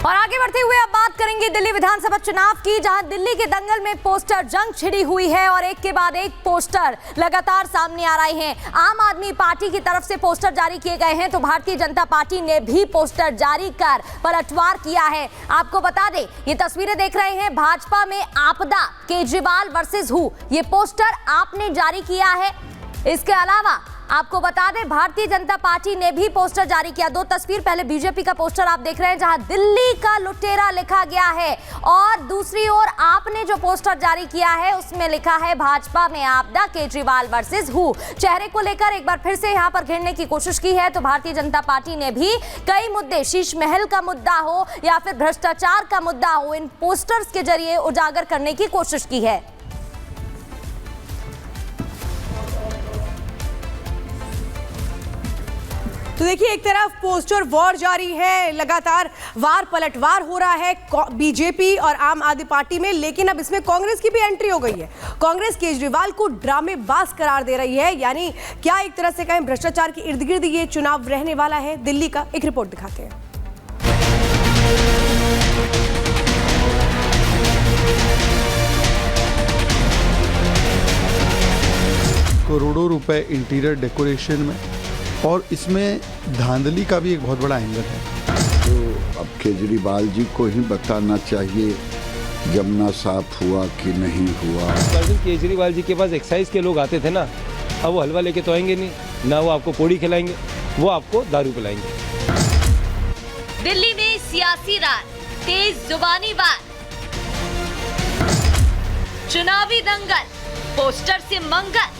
और आगे बढ़ते हुए अब बात करेंगे दिल्ली विधानसभा चुनाव की, जहां दिल्ली के दंगल में पोस्टर जंग छिड़ी हुई है और एक के बाद एक पोस्टर लगातार सामने आ रहे हैं। आम आदमी पार्टी की तरफ से पोस्टर जारी किए गए हैं तो भारतीय जनता पार्टी ने भी पोस्टर जारी कर पलटवार किया है। आपको बता दें, ये तस्वीरें देख रहे हैं, भाजपा में आपदा, केजरीवाल वर्सेस हु, ये पोस्टर आपने जारी किया है। इसके अलावा आपको बता दें, भारतीय जनता पार्टी ने भी पोस्टर जारी किया। दो तस्वीर, पहले बीजेपी का पोस्टर आप देख रहे हैं जहां दिल्ली का लुटेरा लिखा गया है और दूसरी ओर आपने जो पोस्टर जारी किया है उसमें लिखा है भाजपा में आपदा, केजरीवाल वर्सेस हु। चेहरे को लेकर एक बार फिर से यहां पर घेरने की कोशिश की है तो भारतीय जनता पार्टी ने भी कई मुद्दे, शीश महल का मुद्दा हो या फिर भ्रष्टाचार का मुद्दा हो, इन पोस्टर्स के जरिए उजागर करने की कोशिश की है। तो देखिए, एक तरफ पोस्टर वॉर जारी है, लगातार वार पलटवार हो रहा है बीजेपी और आम आदमी पार्टी में, लेकिन अब इसमें कांग्रेस की भी एंट्री हो गई है। कांग्रेस केजरीवाल को ड्रामेबाज करार दे रही है, यानी क्या एक तरह से कहें भ्रष्टाचार के इर्द गिर्द ये चुनाव रहने वाला है दिल्ली का। एक रिपोर्ट दिखाते हैं। करोड़ों रुपए इंटीरियर डेकोरेशन में और इसमें धांधली का भी एक बहुत बड़ा एंगल है। तो अब केजरीवाल जी को ही बताना चाहिए जमुना साफ हुआ कि नहीं हुआ। केजरीवाल जी के पास एक्साइज के लोग आते थे ना, अब वो हलवा लेके तो आएंगे नहीं, ना वो आपको पोड़ी खिलाएंगे, वो आपको दारू पिलाएंगे। दिल्ली में सियासी रात, तेज जुबानी वार, चुनावी दंगल, पोस्टर से मंगल।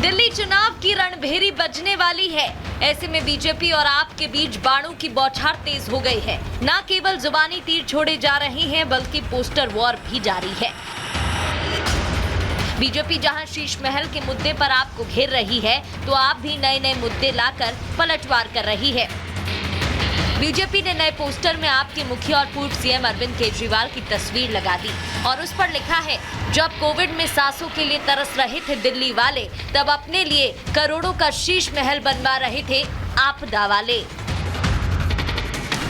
दिल्ली चुनाव की रणभेरी बजने वाली है। ऐसे में बीजेपी और आप के बीच बाणों की बौछार तेज हो गई है। न केवल जुबानी तीर छोड़े जा रहे हैं बल्कि पोस्टर वॉर भी जारी है। बीजेपी जहां शीश महल के मुद्दे पर आपको घेर रही है तो आप भी नए नए मुद्दे लाकर पलटवार कर रही है। बीजेपी ने नए पोस्टर में आपके मुखिया और पूर्व सीएम अरविंद केजरीवाल की तस्वीर लगा दी और उस पर लिखा है, जब कोविड में सांसों के लिए तरस रहे थे दिल्ली वाले, तब अपने लिए करोड़ों का शीश महल बनवा रहे थे आपदा वाले।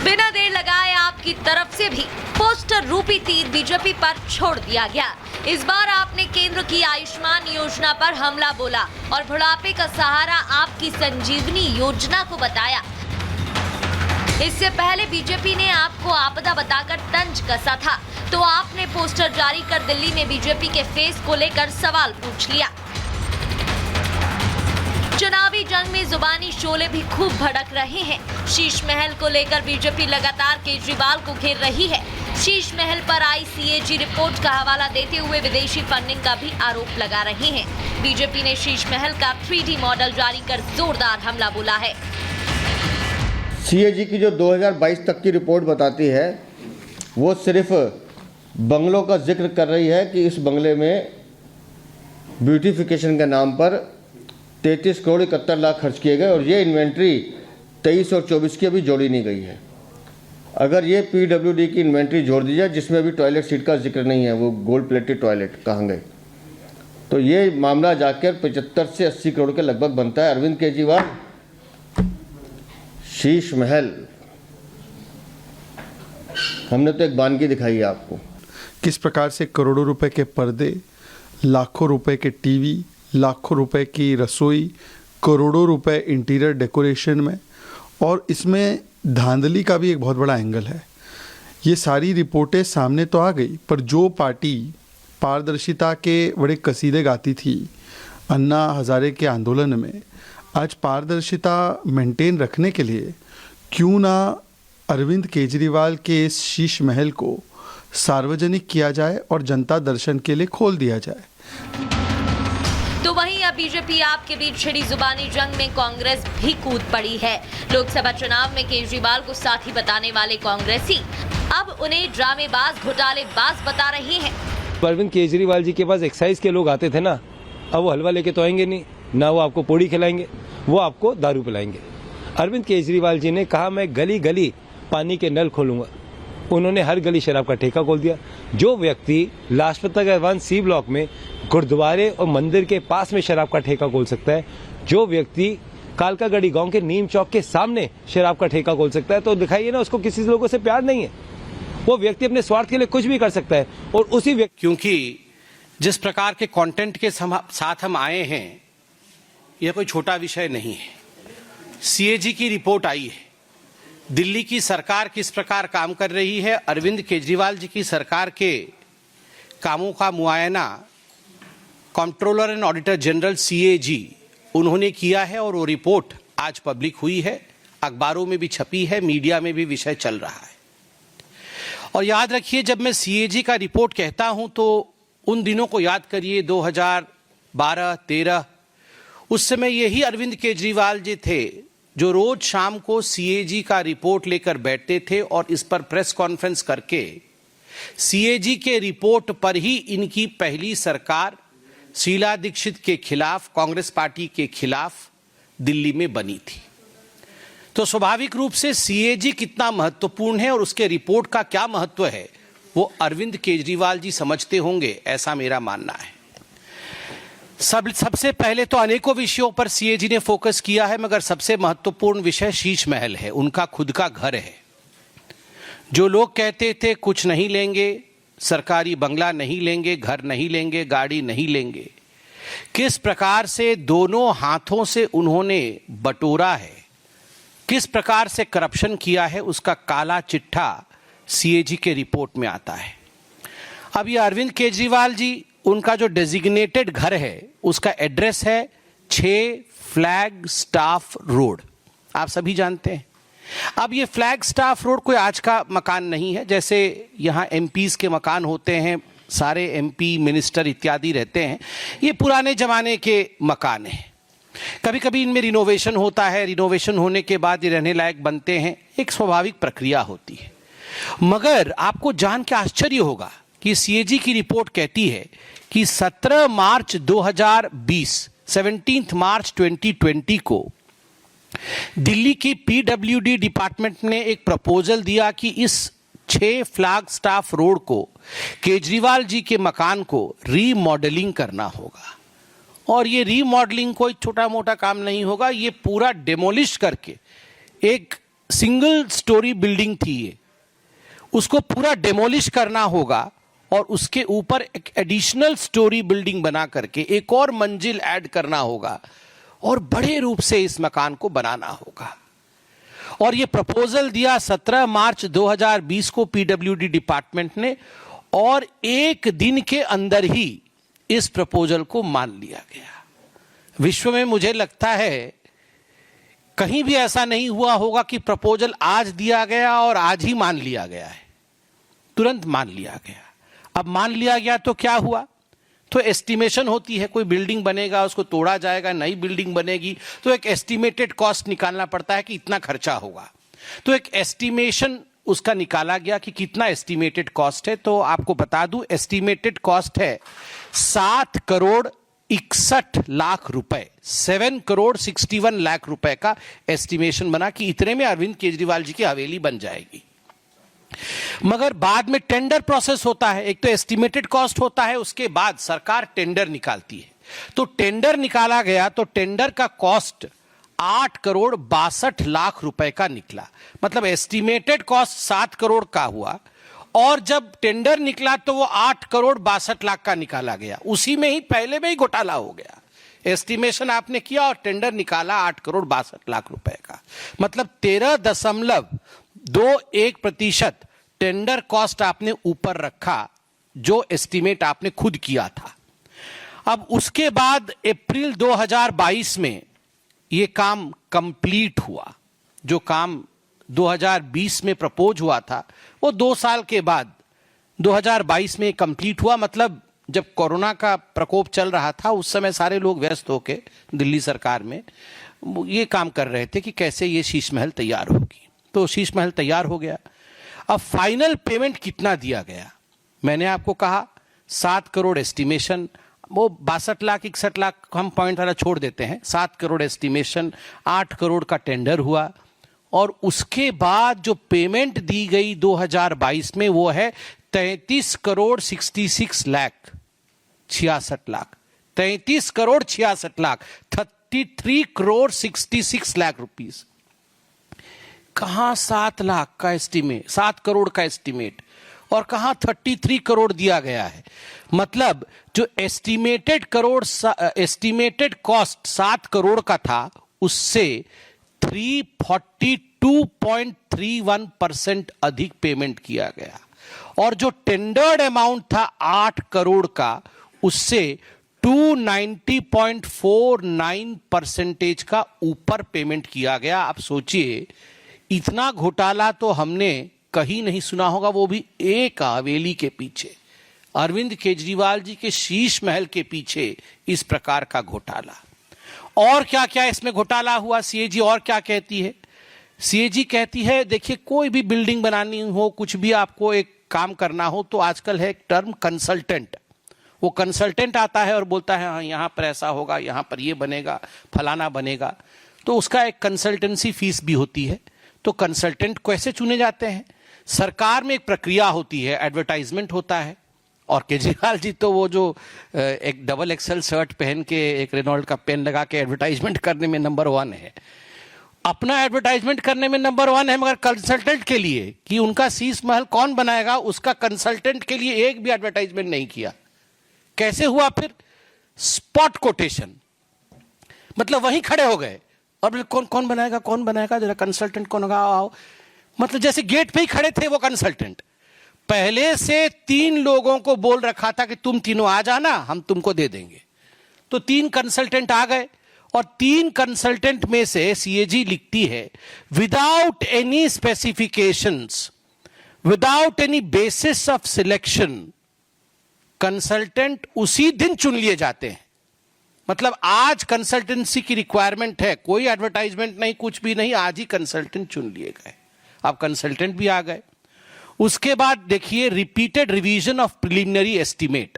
बिना देर लगाए आपकी तरफ से भी पोस्टर रूपी तीर बीजेपी पर छोड़ दिया गया। इस बार आपने केंद्र की आयुष्मान योजना पर हमला बोला और बुढ़ापे का सहारा आपकी संजीवनी योजना को बताया। इससे पहले बीजेपी ने आपको आपदा बताकर तंज कसा था तो आपने पोस्टर जारी कर दिल्ली में बीजेपी के फेस को लेकर सवाल पूछ लिया। चुनावी जंग में जुबानी शोले भी खूब भड़क रहे हैं। शीश महल को लेकर बीजेपी लगातार केजरीवाल को घेर रही है। शीश महल पर आई सीएजी रिपोर्ट का हवाला देते हुए विदेशी फंडिंग का भी आरोप लगा रहे हैं। बीजेपी ने शीश महल का 3D मॉडल जारी कर जोरदार हमला बोला है। सीएजी की जो 2022 तक की रिपोर्ट बताती है वो सिर्फ बंगलों का जिक्र कर रही है कि इस बंगले में ब्यूटिफिकेशन के नाम पर 33 करोड़ 71 लाख खर्च किए गए और ये इन्वेंट्री 23 और 24 की अभी जोड़ी नहीं गई है। अगर ये पीडब्ल्यूडी की इन्वेंट्री जोड़ दी जाए जिसमें अभी टॉयलेट सीट का जिक्र नहीं है, वो गोल्ड प्लेटेड टॉयलेट कहाँ गए, तो ये मामला जाकर 75 से 80 करोड़ के लगभग बनता है। अरविंद केजरीवाल, शीश महल, हमने तो एक वानगी दिखाई है आपको। किस प्रकार से करोड़ों रुपए के पर्दे, लाखों रुपए के टीवी, लाखों रुपए की रसोई, करोड़ों रुपए इंटीरियर डेकोरेशन में और इसमें धांधली का भी एक बहुत बड़ा एंगल है। ये सारी रिपोर्टें सामने तो आ गई, पर जो पार्टी पारदर्शिता के बड़े कसीदे गाती थी अन्ना हजारे के आंदोलन में, आज पारदर्शिता मेंटेन रखने के लिए क्यों ना अरविंद केजरीवाल के इस शीश महल को सार्वजनिक किया जाए और जनता दर्शन के लिए खोल दिया जाए। तो वहीं अब बीजेपी आपके बीच छिड़ी जुबानी जंग में कांग्रेस भी कूद पड़ी है। लोकसभा चुनाव में केजरीवाल को साथी बताने वाले कांग्रेसी अब उन्हें ड्रामेबाज, घोटालेबाज बता रहे हैं। अरविंद केजरीवाल जी के पास एक्साइज के लोग आते थे ना, अब वो हलवा लेके तो आएंगे नहीं, ना वो आपको पोड़ी खिलाएंगे, वो आपको दारू पिलाएंगे। अरविंद केजरीवाल जी ने कहा मैं गली गली पानी के नल खोलूंगा, उन्होंने हर गली शराब का ठेका खोल दिया। जो व्यक्ति लाजपत नगर 1C ब्लॉक में गुरुद्वारे और मंदिर के पास में शराब का ठेका खोल सकता है, जो व्यक्ति कालकागढ़ी गांव के नीम चौक के सामने शराब का ठेका खोल सकता है। तो दिखाइए ना, उसको किसी लोगों से प्यार नहीं है, वो व्यक्ति अपने स्वार्थ के लिए कुछ भी कर सकता है। और उसी व्यक्ति, क्योंकि जिस प्रकार के कंटेंट के साथ हम आए हैं, यह कोई छोटा विषय नहीं है। सीएजी की रिपोर्ट आई है, दिल्ली की सरकार किस प्रकार काम कर रही है, अरविंद केजरीवाल जी की सरकार के कामों का मुआयना controller and auditor general CAG उन्होंने किया है और वो रिपोर्ट आज पब्लिक हुई है, अखबारों में भी छपी है, मीडिया में भी विषय चल रहा है। और याद रखिए, जब मैं सीएजी का रिपोर्ट कहता हूं तो उन दिनों को याद करिए, 2012-13, उस समय यही अरविंद केजरीवाल जी थे जो रोज शाम को सीएजी का रिपोर्ट लेकर बैठते थे और इस पर प्रेस कॉन्फ्रेंस करके सीएजी के रिपोर्ट पर ही इनकी पहली सरकार शीला दीक्षित के खिलाफ, कांग्रेस पार्टी के खिलाफ दिल्ली में बनी थी। तो स्वाभाविक रूप से सीएजी कितना महत्वपूर्ण है और उसके रिपोर्ट का क्या महत्व है, वो अरविंद केजरीवाल जी समझते होंगे, ऐसा मेरा मानना है। सबसे पहले तो अनेकों विषयों पर सीएजी ने फोकस किया है, मगर सबसे महत्वपूर्ण विषय शीश महल है, उनका खुद का घर है। जो लोग कहते थे कुछ नहीं लेंगे, सरकारी बंगला नहीं लेंगे, घर नहीं लेंगे, गाड़ी नहीं लेंगे, किस प्रकार से दोनों हाथों से उन्होंने बटोरा है, किस प्रकार से करप्शन किया है, उसका काला चिट्ठा सीएजी के रिपोर्ट में आता है। अब ये अरविंद केजरीवाल जी, उनका जो डेजिग्नेटेड घर है उसका एड्रेस है 6 फ्लैग स्टाफ रोड, आप सभी जानते हैं। अब ये फ्लैग स्टाफ रोड कोई आज का मकान नहीं है, जैसे यहाँ एमपीज के मकान होते हैं, सारे एमपी मिनिस्टर इत्यादि रहते हैं, ये पुराने जमाने के मकान हैं। कभी कभी इनमें रिनोवेशन होता है, रिनोवेशन होने के बाद ये रहने लायक बनते हैं, एक स्वाभाविक प्रक्रिया होती है। मगर आपको जान के आश्चर्य होगा कि सीएजी की रिपोर्ट कहती है कि 17 मार्च 2020, 17 मार्च 2020 को दिल्ली की पीडब्ल्यूडी डिपार्टमेंट ने एक प्रपोजल दिया कि इस 6 फ्लैग स्टाफ रोड को, केजरीवाल जी के मकान को रीमॉडलिंग करना होगा। और ये रीमॉडलिंग कोई छोटा मोटा काम नहीं होगा, ये पूरा डेमोलिश करके, एक सिंगल स्टोरी बिल्डिंग थी ये, उसको पूरा डेमोलिश करना होगा और उसके ऊपर एक एडिशनल स्टोरी बिल्डिंग बना करके एक और मंजिल ऐड करना होगा और बड़े रूप से इस मकान को बनाना होगा। और ये प्रपोजल दिया 17 मार्च 2020 को पीडब्ल्यूडी डिपार्टमेंट ने, और एक दिन के अंदर ही इस प्रपोजल को मान लिया गया। विश्व में मुझे लगता है कहीं भी ऐसा नहीं हुआ होगा कि प्रपोजल आज दिया गया और आज ही मान लिया गया है, तुरंत मान लिया गया। अब मान लिया गया तो क्या हुआ, तो एस्टिमेशन होती है, कोई बिल्डिंग बनेगा, उसको तोड़ा जाएगा, नई बिल्डिंग बनेगी, तो एक एस्टिमेटेड कॉस्ट निकालना पड़ता है कि इतना खर्चा होगा। तो एक एस्टिमेशन उसका निकाला गया कि कितना एस्टिमेटेड कॉस्ट है। तो आपको बता दूं, एस्टिमेटेड कॉस्ट है 7 करोड़ 61 लाख रुपए, 7 करोड़ 61 लाख रुपए का एस्टिमेशन बना कि इतने में अरविंद केजरीवाल जी की हवेली बन जाएगी। मगर बाद में टेंडर प्रोसेस होता है, एक तो एस्टिमेटेड कॉस्ट होता है, उसके बाद सरकार टेंडर निकालती है। तो टेंडर निकाला गया तो टेंडर का कॉस्ट 8 करोड़ 62 लाख रुपए का निकला। मतलब एस्टिमेटेड कॉस्ट 7 करोड़ का हुआ और जब टेंडर निकला तो वो 8 करोड़ 62 लाख का निकाला गया। उसी में ही पहले में ही घोटाला हो गया। एस्टिमेशन आपने किया और टेंडर निकाला 8 करोड़ 62 लाख रुपए का, मतलब 13.21% टेंडर कॉस्ट आपने ऊपर रखा जो एस्टिमेट आपने खुद किया था। अब उसके बाद अप्रैल 2022 में ये काम कंप्लीट हुआ। जो काम 2020 में प्रपोज हुआ था वो 2 साल के बाद 2022 में कंप्लीट हुआ। मतलब जब कोरोना का प्रकोप चल रहा था उस समय सारे लोग व्यस्त होके दिल्ली सरकार में ये काम कर रहे थे कि कैसे ये शीश महल तैयार होगी। तो शीश महल तैयार हो गया। अब फाइनल पेमेंट कितना दिया गया, मैंने आपको कहा 7 करोड़ एस्टिमेशन, वो 62 लाख 61 लाख हम पॉइंट वाला छोड़ देते हैं, 7 करोड़ एस्टिमेशन, 8 करोड़ का टेंडर हुआ और उसके बाद जो पेमेंट दी गई 2022 में वो है 33 करोड़ 66 लाख 66 लाख 33 करोड़ 66 लाख 33 करोड़ 66 लाख रुपीस। कहां 7 लाख का एस्टीमेट, 7 करोड़ का एस्टीमेट, और कहां 33 करोड़ दिया गया है। मतलब जो एस्टीमेटेड कॉस्ट 7 करोड़ का था, उससे 342.31% अधिक पेमेंट किया गया, और जो टेंडर्ड अमाउंट था 8 करोड़ का, उससे 290.49% का ऊपर पेमेंट किया गया। आप सोचिए, इतना घोटाला तो हमने कहीं नहीं सुना होगा, वो भी एक हवेली के पीछे, अरविंद केजरीवाल जी के शीश महल के पीछे इस प्रकार का घोटाला। और क्या क्या इसमें घोटाला हुआ, सीएजी और क्या कहती है? सीएजी कहती है, देखिए कोई भी बिल्डिंग बनानी हो, कुछ भी आपको एक काम करना हो, तो आजकल है एक टर्म कंसल्टेंट। वो कंसल्टेंट आता है और बोलता है हाँ यहां पर ऐसा होगा, यहां पर ये बनेगा, फलाना बनेगा, तो उसका एक कंसल्टेंसी फीस भी होती है। तो कंसल्टेंट कैसे चुने जाते हैं? सरकार में एक प्रक्रिया होती है, एडवर्टाइजमेंट होता है, और केजरीवाल जी तो वो जो एक डबल एक्सेल शर्ट पहन के एक रेनॉल्ड का पेन लगा के एडवर्टाइजमेंट करने में नंबर 1 है, अपना एडवर्टाइजमेंट करने में नंबर 1 है, मगर कंसल्टेंट के लिए कि उनका शीश महल कौन बनाएगा, उसका कंसल्टेंट के लिए एक भी एडवर्टाइजमेंट नहीं किया। कैसे हुआ फिर? स्पॉट कोटेशन, मतलब वहीं खड़े हो गए और कौन बनाएगा, जरा कंसल्टेंट कौन होगा, आओ। मतलब जैसे गेट पे ही खड़े थे वो कंसल्टेंट। पहले से 3 लोगों को बोल रखा था कि तुम तीनों आ जाना, हम तुमको दे देंगे। तो 3 कंसल्टेंट आ गए, और 3 कंसल्टेंट में से सीएजी लिखती है, without any specifications, without any basis of selection, consultant उसी दिन चुन लिए जाते हैं। मतलब आज कंसल्टेंसी की रिक्वायरमेंट है, कोई एडवर्टाइजमेंट नहीं, कुछ भी नहीं, आज ही कंसल्टेंट चुन लिए गए। अब कंसल्टेंट भी आ गए। उसके बाद देखिए, repeated revision of preliminary estimate.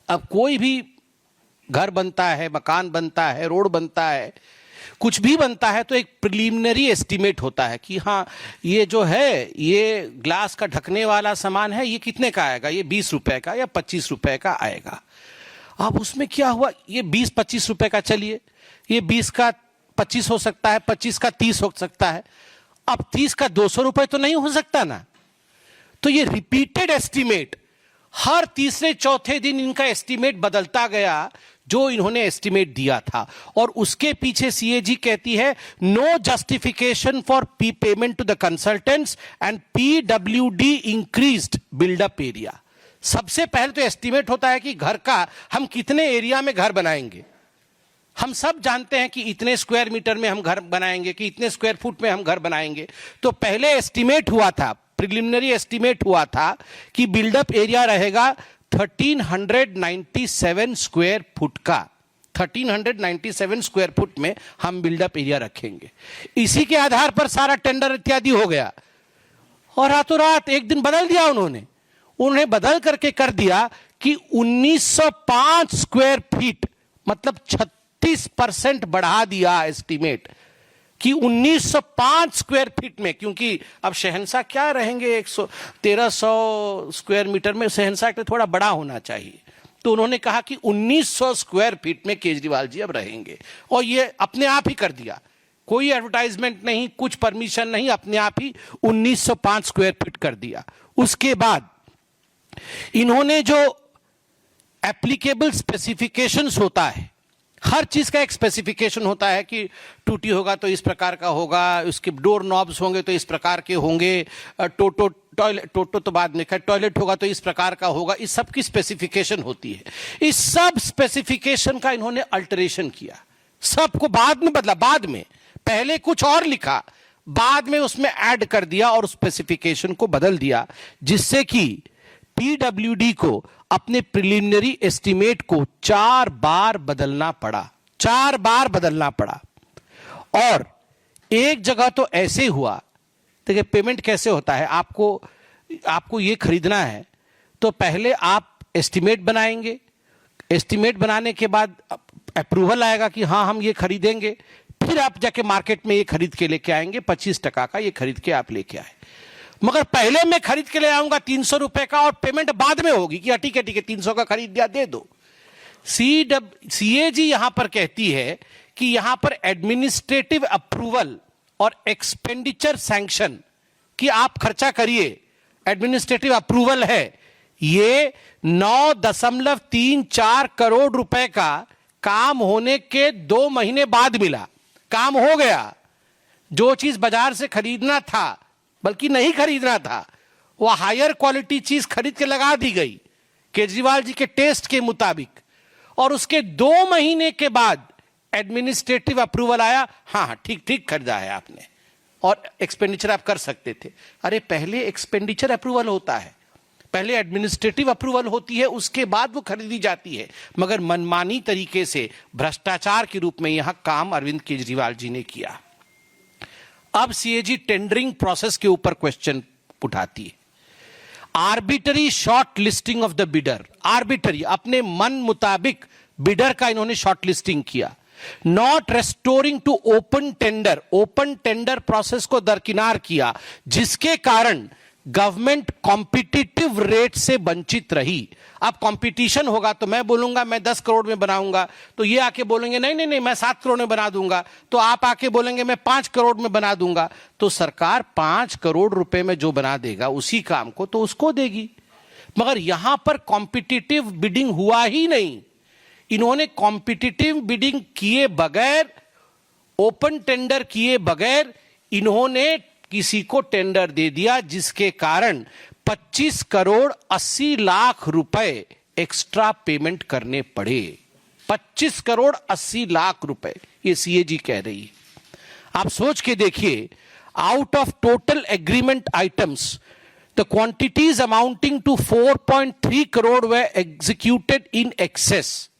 अब कोई भी घर बनता है, मकान बनता है, रोड बनता है, कुछ भी बनता है, तो एक प्रिलिमिनरी एस्टीमेट होता है कि हाँ ये जो है, ये ग्लास का ढकने वाला सामान है, ये कितने का आएगा, ये 20 रुपए का या 25 रुपए का आएगा। अब उसमें क्या हुआ, ये 20-25 रुपए का, चलिए ये 20 का 25 हो सकता है, 25 का 30 हो सकता है, अब 30 का 200 रुपए तो नहीं हो सकता ना। तो ये रिपीटेड एस्टीमेट, हर तीसरे चौथे दिन इनका एस्टीमेट बदलता गया, जो इन्होंने एस्टीमेट दिया था। और उसके पीछे सीएजी कहती है, no justification for payment to the consultants and PWD increased buildup area. सबसे पहले तो एस्टीमेट होता है कि घर का हम कितने एरिया में घर बनाएंगे। हम सब जानते हैं कि इतने स्क्वायर मीटर में हम घर बनाएंगे, कि इतने स्क्वायर फुट में हम घर बनाएंगे। तो पहले एस्टीमेट हुआ था, प्रिलिमिनरी एस्टीमेट हुआ था कि बिल्डअप एरिया रहेगा 1397 स्क्वायर फुट का। 1397 स्क्वायर फुट में हम बिल्डअप एरिया रखेंगे। इसी के आधार पर सारा टेंडर इत्यादि हो गया, और रातों रात एक दिन बदल दिया उन्होंने बदल करके कर दिया कि 1905 स्क्वायर फीट, मतलब 36% बढ़ा दिया एस्टीमेट कि 1905 स्क्वायर फीट में। क्योंकि अब शहंशाह क्या रहेंगे 1300 स्क्वायर मीटर में, शहंशाह के थोड़ा बड़ा होना चाहिए। तो उन्होंने कहा कि 1900 स्क्वायर फीट में केजरीवाल जी अब रहेंगे, और ये अपने आप ही कर दिया, कोई एडवर्टाइजमेंट नहीं, कुछ परमिशन नहीं, अपने आप ही 1905 स्क्वायर फीट कर दिया। उसके बाद इन्होंने जो एप्लीकेबल स्पेसिफिकेशंस होता है, हर चीज का एक स्पेसिफिकेशन होता है कि टूटी होगा तो इस प्रकार का होगा, उसके डोर नॉब्स होंगे तो इस प्रकार के होंगे, टोटो तो बाद में, टॉयलेट होगा तो इस प्रकार का होगा, इस सब की स्पेसिफिकेशन होती है। इस सब स्पेसिफिकेशन का इन्होंने अल्टरेशन किया, सबको बाद में बदला, बाद में पहले कुछ और लिखा, बाद में उसमें ऐड कर दिया और स्पेसिफिकेशन को बदल दिया, जिससे कि पीडब्ल्यूडी को अपने प्रिलिमिनरी एस्टीमेट को 4 बार बदलना पड़ा, 4 बार बदलना पड़ा। और एक जगह तो ऐसे हुआ, देखिए पेमेंट कैसे होता है, आपको ये खरीदना है तो पहले आप एस्टीमेट बनाएंगे, एस्टीमेट बनाने के बाद अप्रूवल आएगा कि हाँ हम ये खरीदेंगे, फिर आप जाके मार्केट में ये खरीद के लेके आएंगे, 25% का ये खरीद के आप लेके आए। मगर पहले मैं खरीद के ले आऊंगा 300 रुपए का, और पेमेंट बाद में होगी कि ठीक है 300 का खरीद दिया, दे दो। सीएजी यहां पर कहती है कि यहां पर एडमिनिस्ट्रेटिव अप्रूवल और एक्सपेंडिचर सैंक्शन कि आप खर्चा करिए, एडमिनिस्ट्रेटिव अप्रूवल है, ये 9.34 करोड़ रुपए का काम होने के 2 महीने बाद मिला। काम हो गया, जो चीज बाजार से खरीदना था, बल्कि नहीं खरीदना था, वह हायर क्वालिटी चीज खरीद के लगा दी गई केजरीवाल जी के टेस्ट के मुताबिक, और उसके 2 महीने के बाद एडमिनिस्ट्रेटिव अप्रूवल आया, हाँ ठीक खरीदा है आपने और एक्सपेंडिचर आप कर सकते थे। अरे पहले एक्सपेंडिचर अप्रूवल होता है, पहले एडमिनिस्ट्रेटिव अप्रूवल होती है, उसके बाद वो खरीदी जाती है। मगर मनमानी तरीके से भ्रष्टाचार के रूप में यहां काम अरविंद केजरीवाल जी ने किया। अब सीएजी टेंडरिंग प्रोसेस के ऊपर क्वेश्चन उठाती है। Arbitrary shortlisting of the bidder, arbitrary अपने मन मुताबिक बिडर का इन्होंने शॉर्ट लिस्टिंग किया। Not restoring to open tender, open tender process को दरकिनार किया, जिसके कारण गवर्नमेंट कॉम्पिटिटिव रेट से वंचित रही। अब कंपटीशन होगा तो मैं बोलूंगा मैं 10 करोड़ में बनाऊंगा, तो ये आके बोलेंगे नहीं मैं 7 करोड़ में बना दूंगा, तो आप आके बोलेंगे मैं 5 करोड़ में बना दूंगा, तो सरकार 5 करोड़ रुपए में जो बना देगा उसी काम को तो उसको देगी। मगर यहां पर कॉम्पिटिटिव बिडिंग हुआ ही नहीं। इन्होंने कॉम्पिटिटिव बिडिंग किए बगैर, ओपन टेंडर किए बगैर इन्होंने किसी को टेंडर दे दिया, जिसके कारण 25 करोड़ 80 लाख रुपए एक्स्ट्रा पेमेंट करने पड़े। 25 करोड़ 80 लाख रुपए ये सीएजी कह रही है। आप सोच के देखिए, out of total agreement items the quantities amounting to 4.3 crore were executed in access.